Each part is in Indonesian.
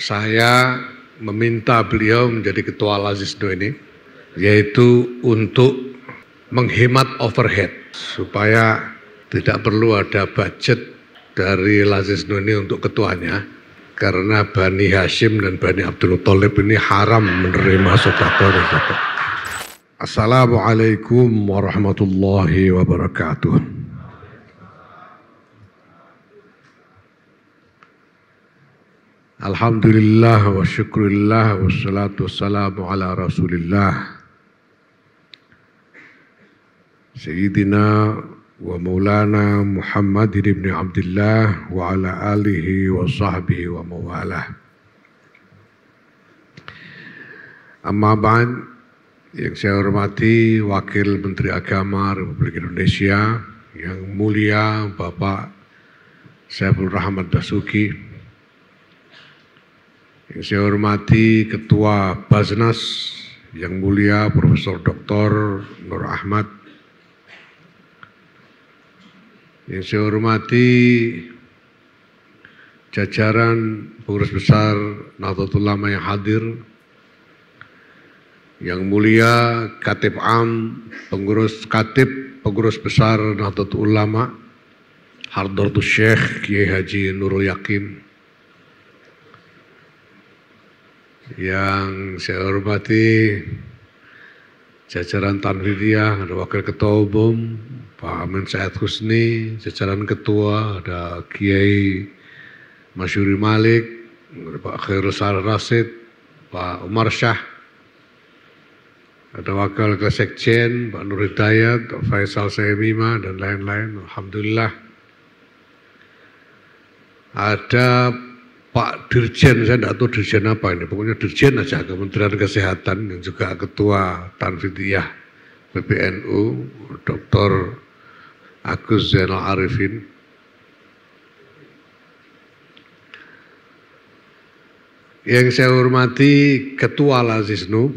saya meminta beliau menjadi ketua Lazisno ini, yaitu untuk menghemat overhead supaya tidak perlu ada budget dari Lazisno ini untuk ketuanya, karena Bani Hashim dan Bani Abdul Thalib ini haram menerima sedekah. Assalamualaikum warahmatullahi wabarakatuh. Alhamdulillah wa syukurillah wa salatu wassalamu ala rasulillah Sayyidina wa maulana Muhammad ibn Abdullah wa ala alihi wa sahbihi wa mawalah. Amma ba'd, yang saya hormati Wakil Menteri Agama Republik Indonesia yang mulia Bapak Saiful Rahman Dasuki, yang saya hormati Ketua Basnas yang mulia Profesor Dr. Nur Ahmad, yang saya hormati jajaran pengurus besar Nahdlatul Ulama yang hadir, yang mulia Khatib Am, pengurus besar Nahdlatul Ulama Hadratus Syekh Kiai Haji Nurul Yakin, yang saya hormati jajaran Tanfidiyah, ada Wakil Ketua Umum Pak Amin Said Husni, jajaran Ketua ada Kiai Masyuri Malik, Pak Khairul Sar Rasid, Pak Umar Syah, ada Wakil Kesekjen Pak Nur Hidayat, Pak Faisal Saimima dan lain-lain. Alhamdulillah. Ada Pak Dirjen, saya tidak tahu Dirjen apa ini, pokoknya Dirjen aja, Kementerian Kesehatan, yang juga Ketua Tanfidiyah PBNU, Dr. Agus Zainal Arifin. Yang saya hormati Ketua Lazisno,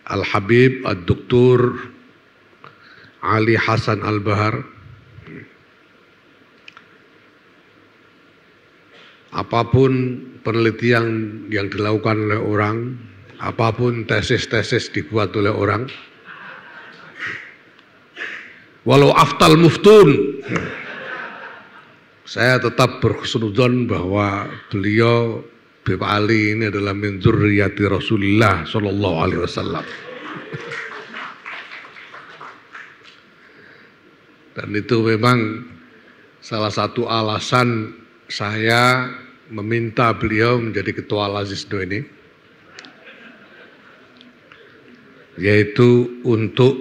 Al-Habib Ad-Doktur Ali Hasan Al-Bahar. Apapun penelitian yang dilakukan oleh orang, apapun tesis-tesis dibuat oleh orang, walau aftal muftun, saya tetap berhusnudzon bahwa beliau Bapak Ali ini adalah min dzurriyyati Rasulillah sallallahu alaihi wasallam. Dan itu memang salah satu alasan saya meminta beliau menjadi ketua Lazisno ini, yaitu untuk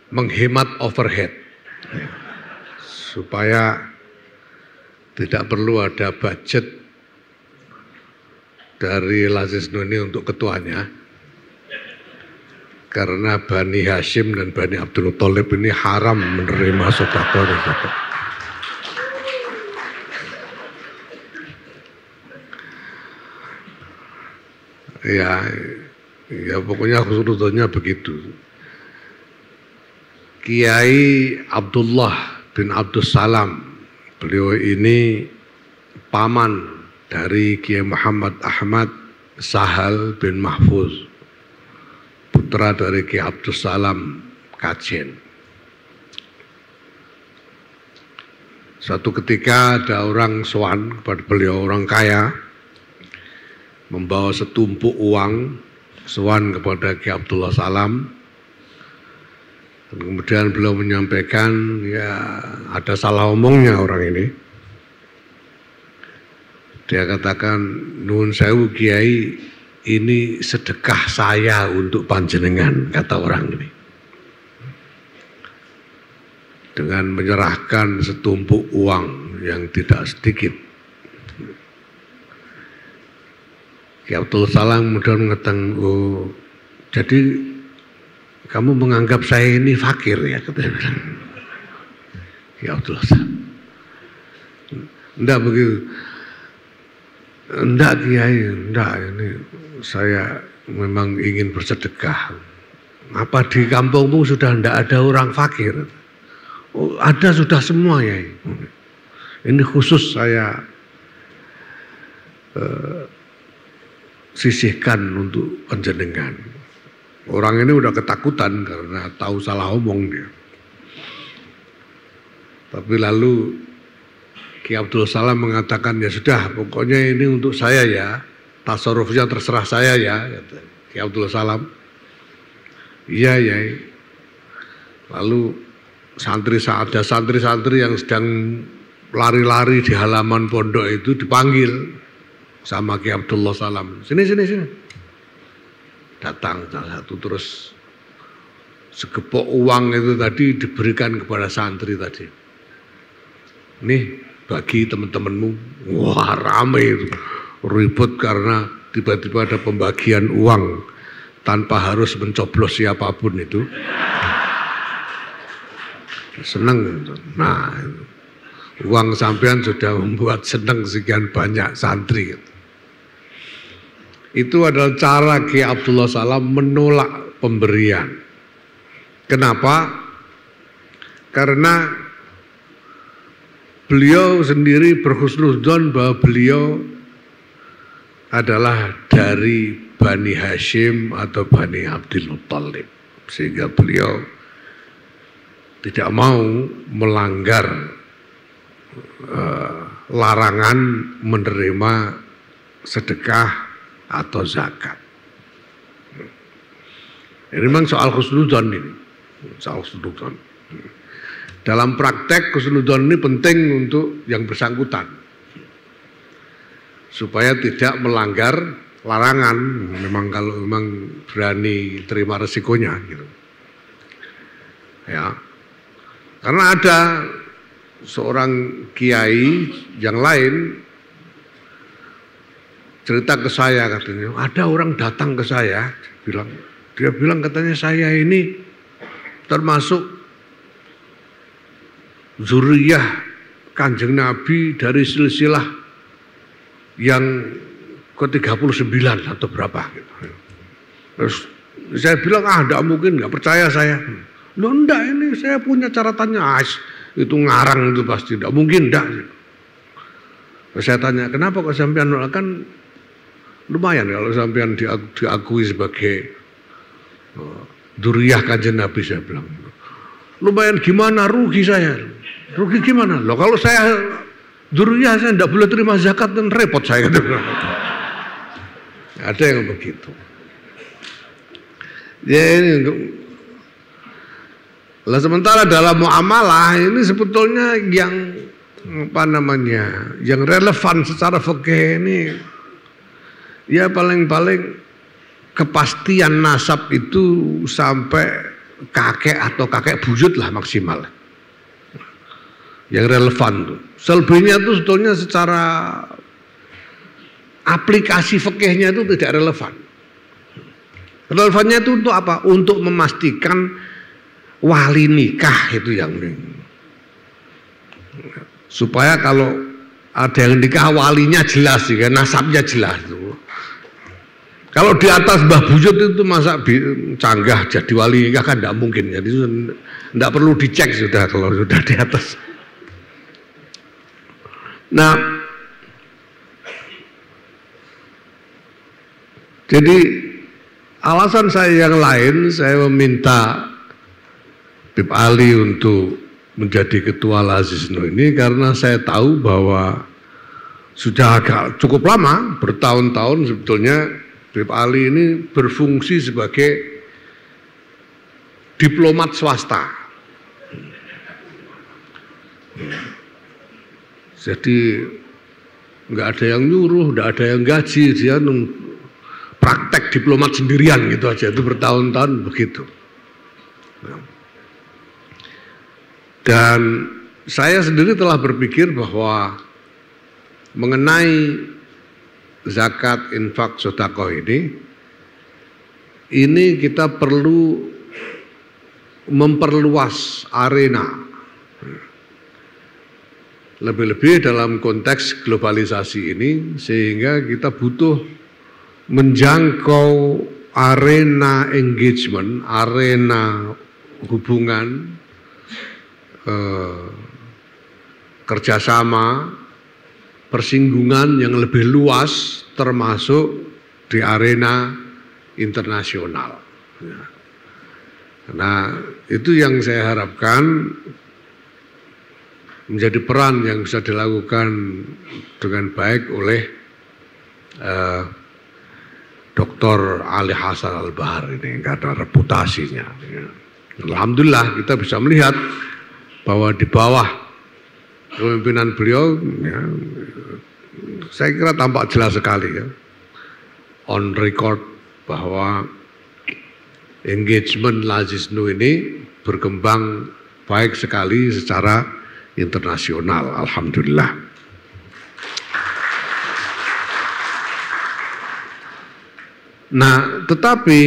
menghemat overhead supaya tidak perlu ada budget dari Lazisno ini untuk ketuanya, karena Bani Hashim dan Bani Abdul Thalib ini haram menerima sedekah. Ya pokoknya husnudzonnya begitu. Kiai Abdullah bin Abdus Salam, beliau ini paman dari Kiai Muhammad Ahmad Sahal bin Mahfuz, putra dari Kiai Abdus Salam Kajen. Suatu ketika ada orang sowan kepada beliau, orang kaya, membawa setumpuk uang sowan kepada Kiai Abdullah Salam. Dan kemudian beliau menyampaikan, ya ada salah omongnya orang ini. Dia katakan, nuwun sewu Kiai, ini sedekah saya untuk panjenengan, kata orang ini. Dengan menyerahkan setumpuk uang yang tidak sedikit. Kiai Abdul Salam kemudian mengatakan, oh jadi kamu menganggap saya ini fakir ya, katanya. Kiai Abdul Salam, enggak begitu. Enggak Kiai, enggak, ini saya memang ingin bersedekah. Apa di kampungmu sudah enggak ada orang fakir? Oh, ada sudah semua ya. Ini khusus saya sisihkan untuk panjenengan. Orang ini udah ketakutan karena tahu salah omong dia. Tapi lalu Ki Abdul Salam mengatakan, ya sudah, pokoknya ini untuk saya ya, tasarrufnya terserah saya ya, kata Ki Abdul Salam. Iya ya. Lalu ada santri-santri yang sedang lari-lari di halaman pondok itu dipanggil sama Ki Abdullah Salam. Sini. Datang salah satu, terus segepok uang itu tadi diberikan kepada santri tadi. Nih, bagi teman-temanmu. Wah, ramai itu. Ribut karena tiba-tiba ada pembagian uang tanpa harus mencoblos siapapun itu. Senang. Nah, uang sampean sudah membuat senang sekian banyak santri. Itu adalah cara Ki Abdullah Salam menolak pemberian. Kenapa? Karena beliau sendiri berhusnudzon bahwa beliau adalah dari Bani Hashim atau Bani Abdul Muttalib, sehingga beliau tidak mau melanggar larangan menerima sedekah atau zakat. Ini memang soal husnudzon ini, soal husnudzon. Dalam praktek husnudzon ini penting untuk yang bersangkutan, supaya tidak melanggar larangan. Memang kalau memang berani terima resikonya gitu. Ya. Karena ada seorang kiai yang lain cerita ke saya, katanya ada orang datang ke saya, dia bilang katanya saya ini termasuk zuriyah Kanjeng Nabi dari silsilah yang ke-39 atau berapa gitu. Terus saya bilang, enggak mungkin, enggak percaya saya. Loh enggak, ini saya punya catatannya, itu ngarang itu pasti, enggak mungkin, enggak. Terus saya tanya, kenapa kok sampean nolak? Kan lumayan kalau sampean diakui sebagai dzurriyyah Kanjeng Nabi, saya bilang. Lumayan gimana, rugi saya. Rugi gimana? Loh kalau saya dzurriyyah saya tidak boleh terima zakat, dan repot saya. Ada yang begitu. Ya ini untuk lah, sementara dalam muamalah ini sebetulnya yang yang relevan secara fikih ini ya paling-paling kepastian nasab itu sampai kakek atau kakek buyut lah maksimal. Yang relevan tuh. Selebihnya itu sebetulnya secara aplikasi fikihnya itu tidak relevan. Relevannya itu untuk apa? Untuk memastikan wali nikah itu yang supaya kalau ada yang nikah walinya jelas, ya, nasabnya jelas tuh. Kalau di atas Mbah Buyut itu masa canggah jadi wali nikah kan tidak mungkin. Jadi tidak perlu dicek sudah kalau sudah di atas. Nah, jadi alasan saya yang lain, saya meminta Habib Ali untuk menjadi ketua Al-Aziznu ini karena saya tahu bahwa sudah agak cukup lama, bertahun-tahun sebetulnya Habib Ali ini berfungsi sebagai diplomat swasta. Jadi nggak ada yang nyuruh, nggak ada yang gaji, dia praktek diplomat sendirian gitu aja, itu bertahun-tahun begitu. Dan saya sendiri telah berpikir bahwa mengenai zakat, infak, sedekah ini kita perlu memperluas arena. Lebih-lebih dalam konteks globalisasi ini, sehingga kita butuh menjangkau arena engagement, arena hubungan kerjasama, persinggungan yang lebih luas termasuk di arena internasional. Nah, itu yang saya harapkan menjadi peran yang bisa dilakukan dengan baik oleh Dr. Ali Hasan Al-Bahar ini karena reputasinya. Alhamdulillah kita bisa melihat bahwa di bawah kepemimpinan beliau, ya, saya kira tampak jelas sekali ya, on record bahwa engagement Lazisnu ini berkembang baik sekali secara internasional, alhamdulillah. Nah, tetapi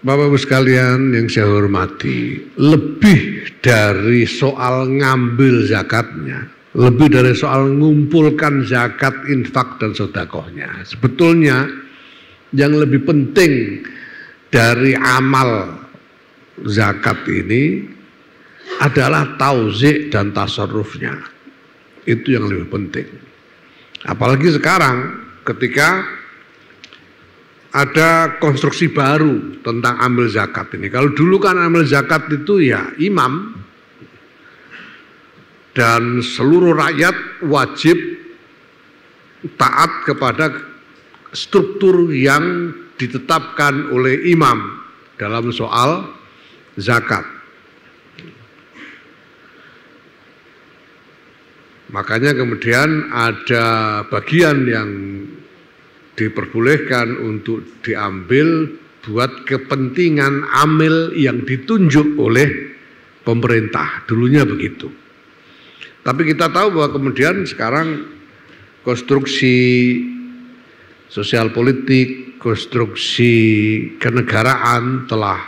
Bapak Ibu sekalian yang saya hormati, lebih dari soal ngambil zakatnya, lebih dari soal mengumpulkan zakat, infak dan sedekahnya, sebetulnya yang lebih penting dari amal zakat ini adalah tauzik dan tasarrufnya. Itu yang lebih penting. Apalagi sekarang ketika ada konstruksi baru tentang amil zakat ini. Kalau dulu kan amil zakat itu ya imam dan seluruh rakyat wajib taat kepada struktur yang ditetapkan oleh imam dalam soal zakat. Makanya kemudian ada bagian yang diperbolehkan untuk diambil buat kepentingan amil yang ditunjuk oleh pemerintah. Dulunya begitu. Tapi kita tahu bahwa kemudian sekarang konstruksi sosial politik, konstruksi kenegaraan telah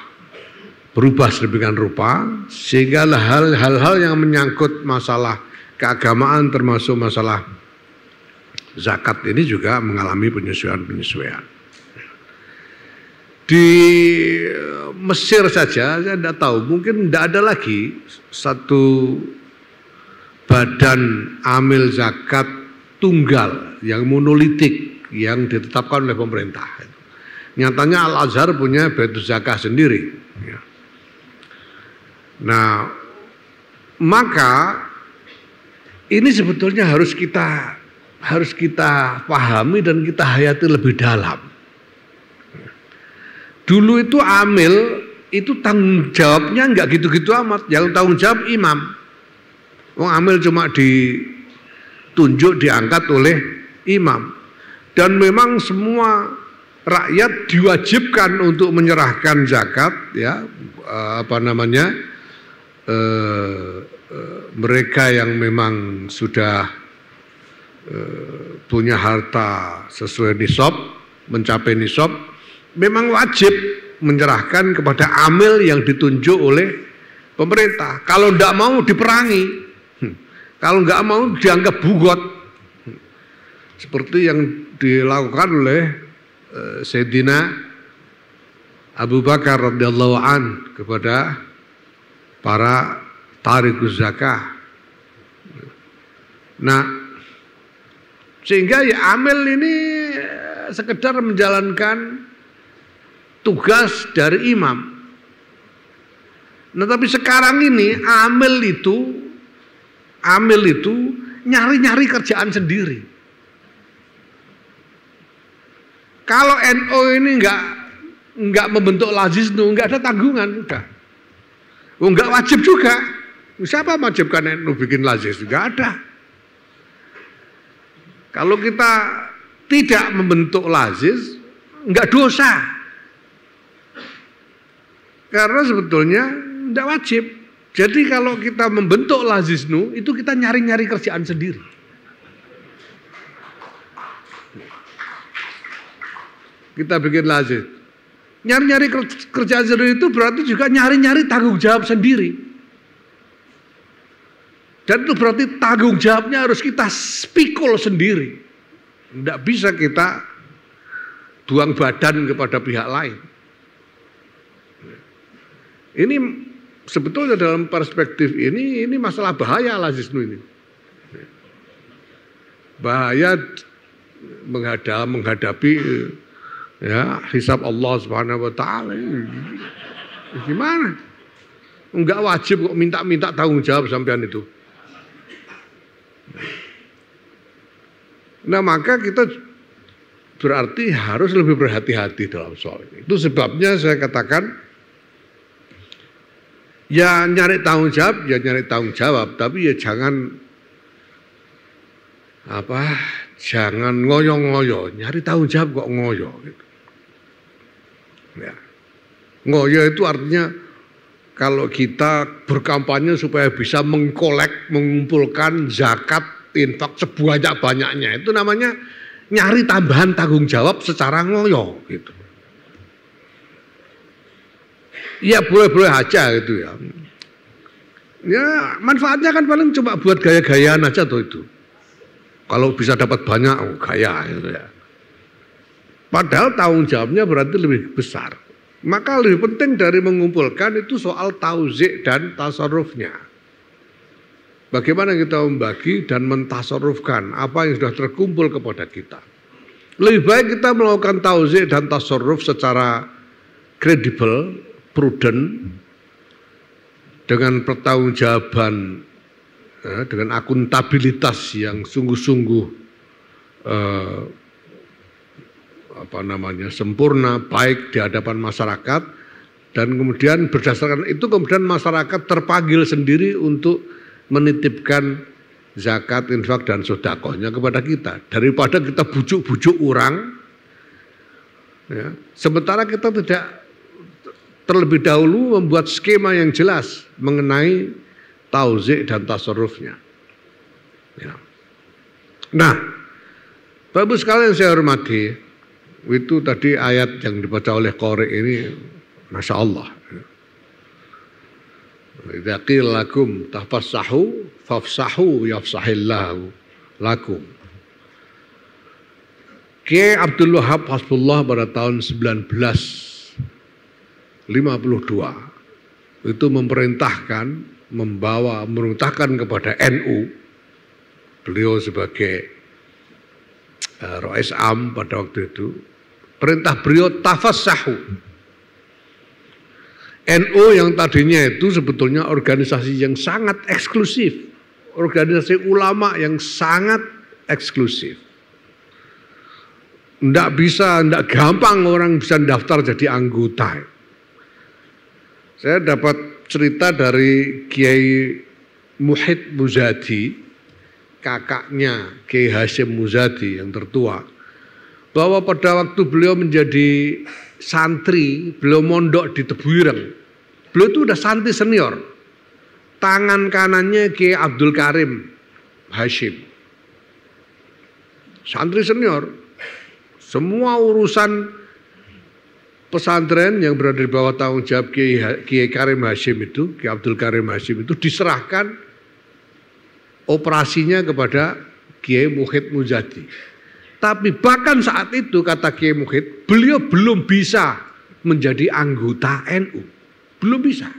berubah sedemikian rupa, sehingga hal-hal yang menyangkut masalah keagamaan termasuk masalah zakat ini juga mengalami penyesuaian-penyesuaian. Di Mesir saja saya tidak tahu, mungkin tidak ada lagi satu badan amil zakat tunggal yang monolitik yang ditetapkan oleh pemerintah. Nyatanya Al-Azhar punya Baitul Zakah sendiri. Nah, maka ini sebetulnya harus kita pahami dan kita hayati lebih dalam. Dulu itu amil itu tanggung jawabnya nggak gitu-gitu amat, yang tanggung jawab imam. Wong amil cuma ditunjuk, diangkat oleh imam. Dan memang semua rakyat diwajibkan untuk menyerahkan zakat, ya, mereka yang memang sudah punya harta sesuai nisab, mencapai nisab, memang wajib menyerahkan kepada amil yang ditunjuk oleh pemerintah. Kalau tidak mau diperangi, kalau nggak mau dianggap bugot, seperti yang dilakukan oleh Sayyidina Abu Bakar radhiyallahu an kepada para tarikus zakah. Nah, sehingga ya amil ini sekedar menjalankan tugas dari imam. Nah, tapi sekarang ini amil itu nyari-nyari kerjaan sendiri. Kalau NU ini enggak membentuk Lazisnu, enggak ada tanggungan, udah. Enggak wajib juga. Siapa wajibkan NU bikin Lazisnu? Enggak ada. Kalau kita tidak membentuk lazis, enggak dosa. Karena sebetulnya enggak wajib. Jadi kalau kita membentuk lazisnu, itu kita nyari-nyari kerjaan sendiri. Kita bikin lazis. Nyari-nyari kerjaan sendiri itu berarti juga nyari-nyari tanggung jawab sendiri. Dan itu berarti tanggung jawabnya harus kita spikul sendiri. Tidak bisa kita buang badan kepada pihak lain. Ini sebetulnya dalam perspektif ini masalah bahaya Al-Aziznu ini. Bahaya menghadapi ya hisab Allah Subhanahu wa taala. Gimana? Enggak wajib kok minta tanggung jawab sampean itu. Nah, maka kita berarti harus lebih berhati-hati dalam soal ini. Itu sebabnya saya katakan ya nyari tanggung jawab, tapi ya jangan jangan ngoyo-ngoyo, nyari tanggung jawab kok ngoyo gitu. Ya. Ngoyo itu artinya kalau kita berkampanye supaya bisa mengumpulkan zakat, infak sebanyak-banyaknya, itu namanya nyari tambahan tanggung jawab secara ngoyo gitu. Ya boleh-boleh aja gitu ya. Ya manfaatnya kan paling cuma buat gaya-gayaan aja tuh itu. Kalau bisa dapat banyak, gaya gitu ya. Padahal tanggung jawabnya berarti lebih besar. Maka lebih penting dari mengumpulkan itu soal tauzik dan tasarrufnya. Bagaimana kita membagi dan mentasarrufkan apa yang sudah terkumpul kepada kita. Lebih baik kita melakukan tauzik dan tasarruf secara kredibel, prudent, dengan pertanggungjawaban, dengan akuntabilitas yang sungguh-sungguh sempurna, baik di hadapan masyarakat, dan kemudian berdasarkan itu kemudian masyarakat terpanggil sendiri untuk menitipkan zakat, infak dan sedekahnya kepada kita daripada kita bujuk-bujuk orang ya, sementara kita tidak terlebih dahulu membuat skema yang jelas mengenai tauzik dan tasarrufnya ya. Nah, Bapak sekalian saya hormati, itu tadi ayat yang dibaca oleh Qori ini Masya Allah. Idza qila lakum tafassahu fafsahu yafsahillahu lakum. Kiai Abdul Wahab Hasbullah pada tahun 1952 itu memerintahkan kepada NU, beliau sebagai Rais Am pada waktu itu, perintah beliau tafassahu. NU yang tadinya itu sebetulnya organisasi yang sangat eksklusif, organisasi ulama yang sangat eksklusif. Tidak gampang orang bisa daftar jadi anggota. Saya dapat cerita dari Kiai Muhid Muzadi, kakaknya Kiai Hashim Muzadi yang tertua, bahwa pada waktu beliau menjadi santri, beliau mondok di Tebuireng, beliau itu udah santri senior. Tangan kanannya Kiai Abdul Karim Hashim, santri senior. Semua urusan pesantren yang berada di bawah tanggung jawab Kiai Karim Hashim itu, Kiai Abdul Karim Hashim itu diserahkan operasinya kepada Kiai Muhid Muzadi. Tapi bahkan saat itu kata Kiai Muhid, beliau belum bisa menjadi anggota NU. Belum bisa.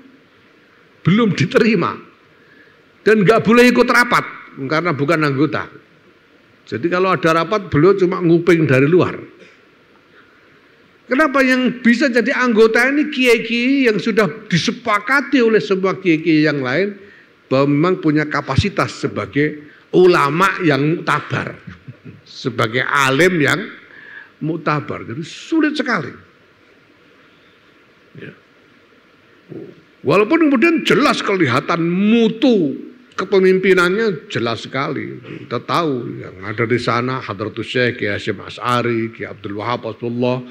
Belum diterima. Dan nggak boleh ikut rapat karena bukan anggota. Jadi kalau ada rapat beliau cuma nguping dari luar. Kenapa yang bisa jadi anggota ini kiai-kiai yang sudah disepakati oleh semua kiai-kiai yang lain bahwa memang punya kapasitas sebagai ulama yang muktabar, sebagai alim yang muktabar. Jadi sulit sekali. Ya. Walaupun kemudian jelas kelihatan mutu kepemimpinannya jelas sekali. Kita tahu yang ada di sana Hadratus Syekh Kiai Hasyim Asy'ari, Kiai Abdul Wahab Hasbullah,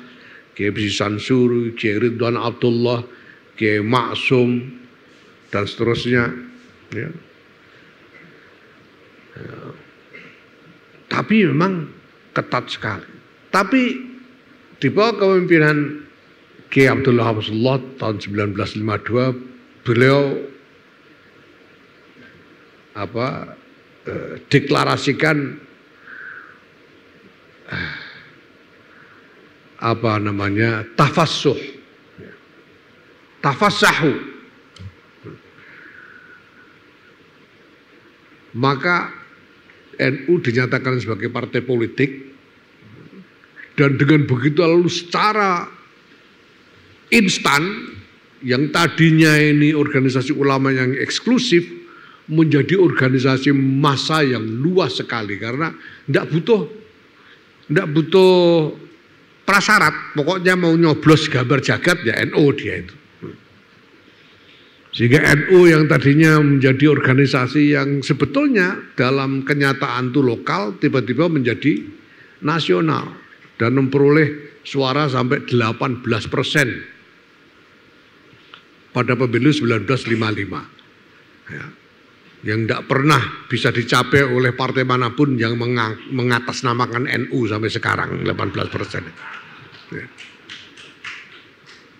Kiai Bisi Sansuri, Kiai Ridwan Abdullah, Kiai Maksum dan seterusnya. Ya. Ya. Tapi memang ketat sekali. Tapi di bawah kepemimpinan Kiai Abdul Wahab Hasbullah tahun 1952 beliau deklarasikan tafassuh, tafassahu. maka NU dinyatakan sebagai partai politik, dan dengan begitu lalu secara instan yang tadinya ini organisasi ulama yang eksklusif menjadi organisasi massa yang luas sekali karena tidak butuh prasyarat, pokoknya mau nyoblos gambar jagat ya NU dia itu. Sehingga NU yang tadinya menjadi organisasi yang sebetulnya dalam kenyataan itu lokal tiba-tiba menjadi nasional dan memperoleh suara sampai 18% pada pemilu 1955 ya, yang tidak pernah bisa dicapai oleh partai manapun yang mengatasnamakan NU sampai sekarang 18%.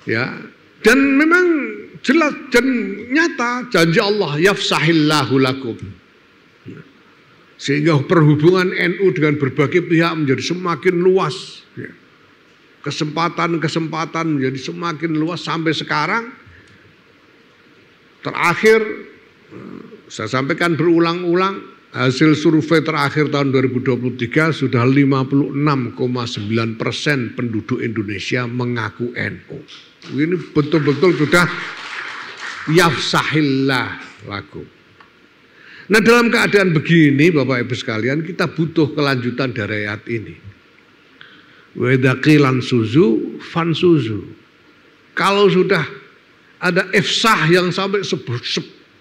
Ya, dan memang jelas dan nyata janji Allah yafsahillahu lakum, sehingga perhubungan NU dengan berbagai pihak menjadi semakin luas ya. Kesempatan menjadi semakin luas sampai sekarang. Terakhir saya sampaikan berulang-ulang, hasil survei terakhir tahun 2023 sudah 56,9% penduduk Indonesia mengaku NU. Ini betul-betul sudah yafsahillah lakum. Nah, dalam keadaan begini Bapak Ibu sekalian, kita butuh kelanjutan dari ayat ini. Wa idza qilan suzu fansuzu. Kalau sudah ada ifsah yang sampai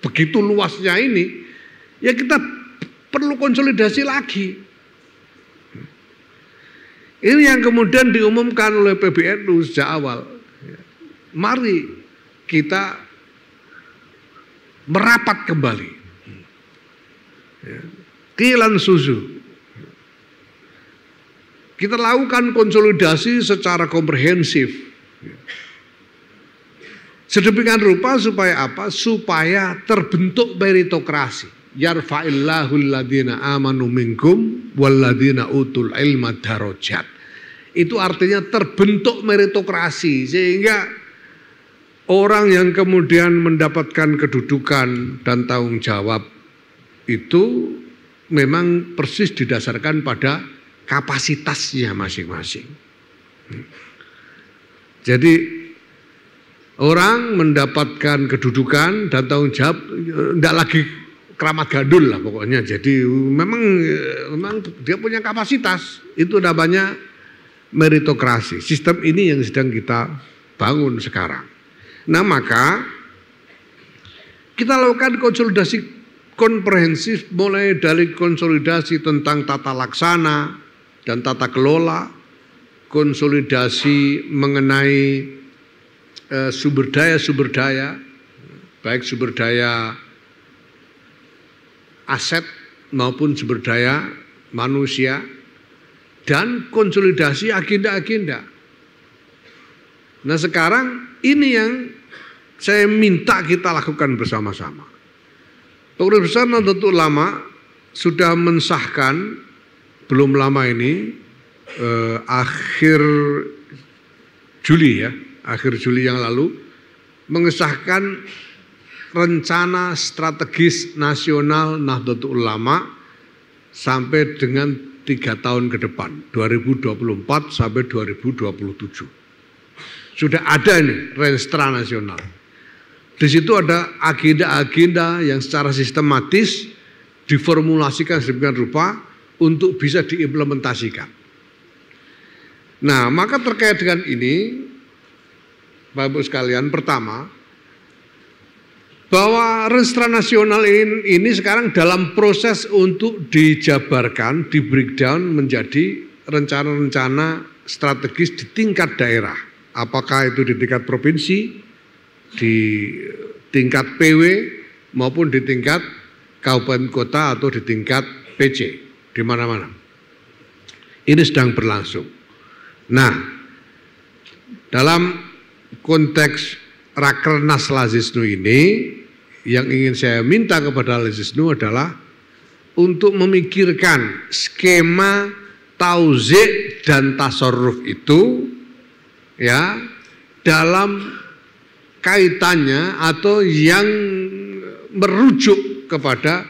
begitu luasnya ini, ya kita perlu konsolidasi lagi. Ini yang kemudian diumumkan oleh PBNU sejak awal. Mari kita merapat kembali. Qilan suzu. Kita lakukan konsolidasi secara komprehensif. Sedemikian rupa supaya apa? Supaya terbentuk meritokrasi. Yarfa'illahu alladhina amanu minkum walladhina utul ilma darajat. Itu artinya terbentuk meritokrasi sehingga orang yang kemudian mendapatkan kedudukan dan tanggung jawab itu memang persis didasarkan pada kapasitasnya masing-masing. Jadi orang mendapatkan kedudukan dan tanggung jawab tidak lagi keramat gadul lah pokoknya. Jadi memang dia punya kapasitas. Itu namanya meritokrasi. Sistem ini yang sedang kita bangun sekarang. Nah, maka kita lakukan konsolidasi komprehensif mulai dari konsolidasi tentang tata laksana dan tata kelola, konsolidasi mengenai sumber daya, baik sumber daya aset maupun sumber daya manusia, dan konsolidasi agenda-agenda. Nah, sekarang ini yang saya minta kita lakukan bersama-sama. Pengurus Besar Nahdlatul Ulama sudah mensahkan belum lama ini akhir Juli yang lalu mengesahkan rencana strategis nasional Nahdlatul Ulama sampai dengan 3 tahun ke depan, 2024 sampai 2027. Sudah ada ini Renstra Nasional. Di situ ada agenda-agenda yang secara sistematis diformulasikan sedemikian rupa untuk bisa diimplementasikan. Nah, maka terkait dengan ini, Bapak Ibu sekalian, pertama, bahwa Renstra Nasional ini sekarang dalam proses untuk dijabarkan, di breakdown menjadi rencana-rencana strategis di tingkat daerah. Apakah itu di tingkat provinsi, di tingkat PW, maupun di tingkat kabupaten kota atau di tingkat PC, di mana-mana. Ini sedang berlangsung. Nah, dalam konteks Rakernas Lazisnu ini, yang ingin saya minta kepada Lazisnu adalah untuk memikirkan skema tauzik dan tasarruf itu ya dalam kaitannya atau yang merujuk kepada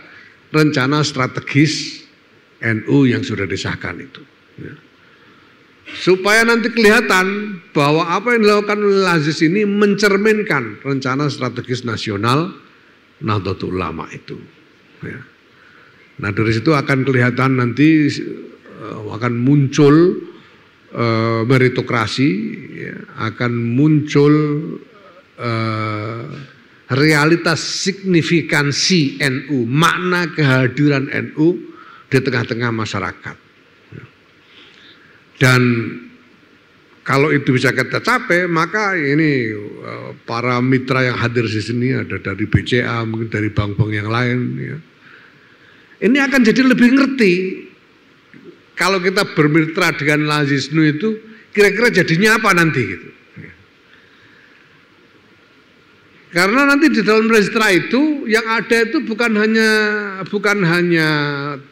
rencana strategis NU yang sudah disahkan itu. Ya. Supaya nanti kelihatan bahwa apa yang dilakukan oleh Aziz ini mencerminkan rencana strategis nasional Nahdlatul Ulama itu. Ya. Nah dari situ akan kelihatan nanti akan muncul meritokrasi, ya, akan muncul realitas signifikansi NU, makna kehadiran NU di tengah-tengah masyarakat. Dan kalau itu bisa kita capai, maka ini para mitra yang hadir di sini ada dari BCA, mungkin dari bank-bank yang lain, ya. Ini akan jadi lebih ngerti kalau kita bermitra dengan Lazisnu itu kira-kira jadinya apa nanti gitu. Karena nanti di dalam registra itu yang ada itu bukan hanya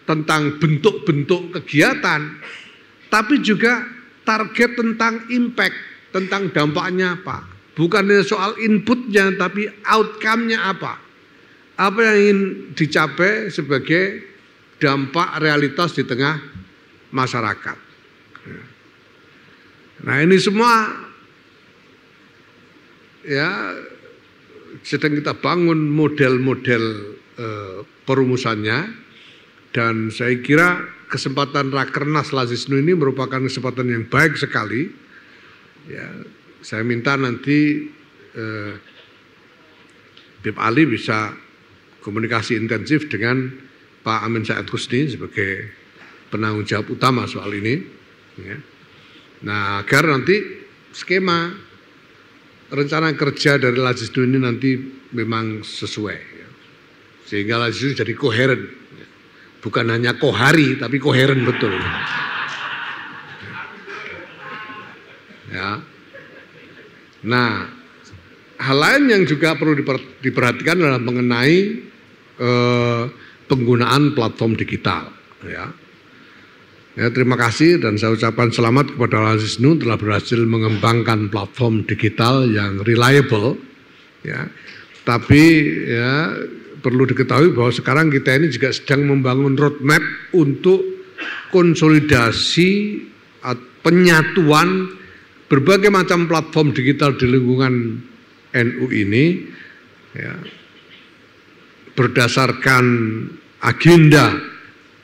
tentang bentuk-bentuk kegiatan, tapi juga target tentang impact, tentang dampaknya apa. Bukan hanya soal inputnya, tapi outcome-nya apa. Apa yang ingin dicapai sebagai dampak realitas di tengah masyarakat. Nah ini semua ya sedang kita bangun model-model perumusannya, dan saya kira kesempatan Rakernas Lazisnu ini merupakan kesempatan yang baik sekali. Ya, saya minta nanti Bib Ali bisa komunikasi intensif dengan Pak Amin Said Husni sebagai penanggung jawab utama soal ini. Ya. Nah agar nanti skema rencana kerja dari Lazisnu ini nanti memang sesuai, ya. Sehingga Lazisnu jadi koheren, ya. Bukan hanya kohari tapi koheren betul, ya. Nah hal lain yang juga perlu diperhatikan adalah mengenai penggunaan platform digital, ya. Ya, terima kasih dan saya ucapkan selamat kepada Lazisnu telah berhasil mengembangkan platform digital yang reliable, ya. Tapi ya perlu diketahui bahwa sekarang kita ini juga sedang membangun roadmap untuk konsolidasi penyatuan berbagai macam platform digital di lingkungan NU ini, ya, berdasarkan agenda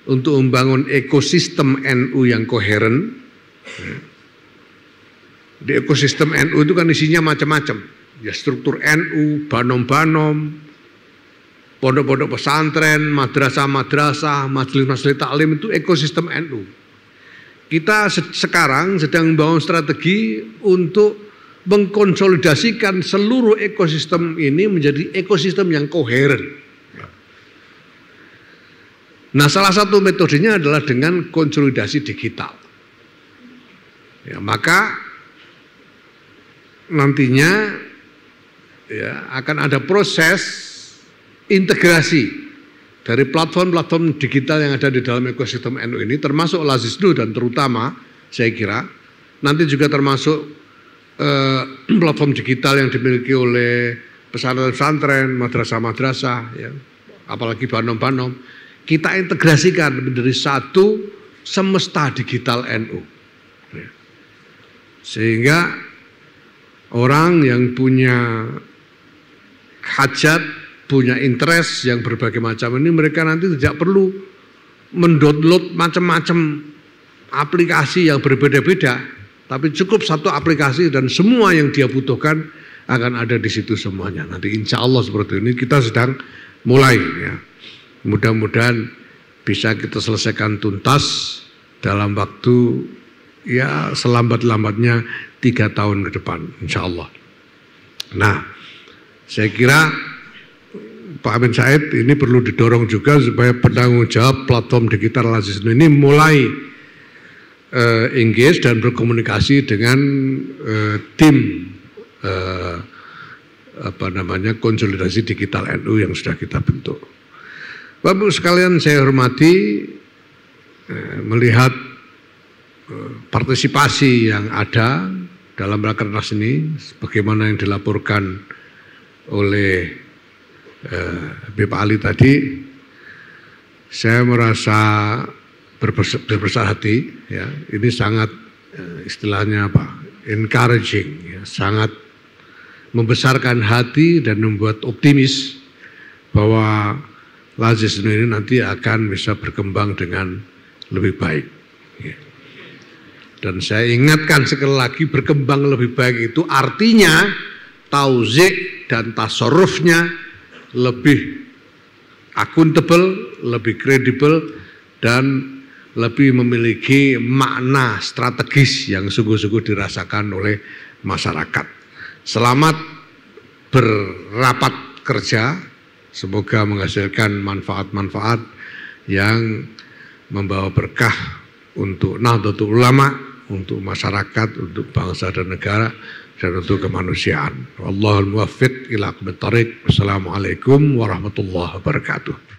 untuk membangun ekosistem NU yang koheren. Di ekosistem NU itu kan isinya macam-macam. Ya struktur NU, banom-banom, pondok-pondok pesantren, madrasah-madrasah, majelis-majelis taklim, itu ekosistem NU. Kita sekarang sedang membangun strategi untuk mengkonsolidasikan seluruh ekosistem ini menjadi ekosistem yang koheren. Nah salah satu metodenya adalah dengan konsolidasi digital. Ya, maka nantinya ya, akan ada proses integrasi dari platform-platform digital yang ada di dalam ekosistem NU ini, termasuk Lazisnu dan terutama saya kira nanti juga termasuk platform digital yang dimiliki oleh pesantren-pesantren, madrasah-madrasah, ya, apalagi banom-banom. Kita integrasikan menjadi satu semesta digital NU. Sehingga orang yang punya hajat, punya interest yang berbagai macam ini, mereka nanti tidak perlu mendownload macam-macam aplikasi yang berbeda-beda, tapi cukup satu aplikasi dan semua yang dia butuhkan akan ada di situ semuanya. Nanti insya Allah seperti ini kita sedang mulai, ya. Mudah-mudahan bisa kita selesaikan tuntas dalam waktu ya selambat-lambatnya 3 tahun ke depan, insya Allah. Nah, saya kira Pak Amin Said ini perlu didorong juga supaya penanggung jawab platform digital Lazisnu ini mulai engage dan berkomunikasi dengan tim konsolidasi digital NU yang sudah kita bentuk. Bapak sekalian saya hormati, melihat partisipasi yang ada dalam Rakernas ini, sebagaimana yang dilaporkan oleh Bib Ali tadi, Saya merasa berbesar hati, ya. Ini sangat istilahnya apa? Encouraging, ya. Sangat membesarkan hati dan membuat optimis bahwa Lazisnu ini nanti akan bisa berkembang dengan lebih baik. Ya. Dan saya ingatkan sekali lagi, berkembang lebih baik itu artinya tauzik dan tasarrufnya lebih akuntabel, lebih kredibel, dan lebih memiliki makna strategis yang sungguh-sungguh dirasakan oleh masyarakat. Selamat berapat kerja, semoga menghasilkan manfaat-manfaat yang membawa berkah untuk Nahdlatul Ulama, untuk masyarakat, untuk bangsa dan negara, dan untuk kemanusiaan. Wallahul muwaffiq ila aqwamit thoriq. Wassalamualaikum warahmatullahi wabarakatuh.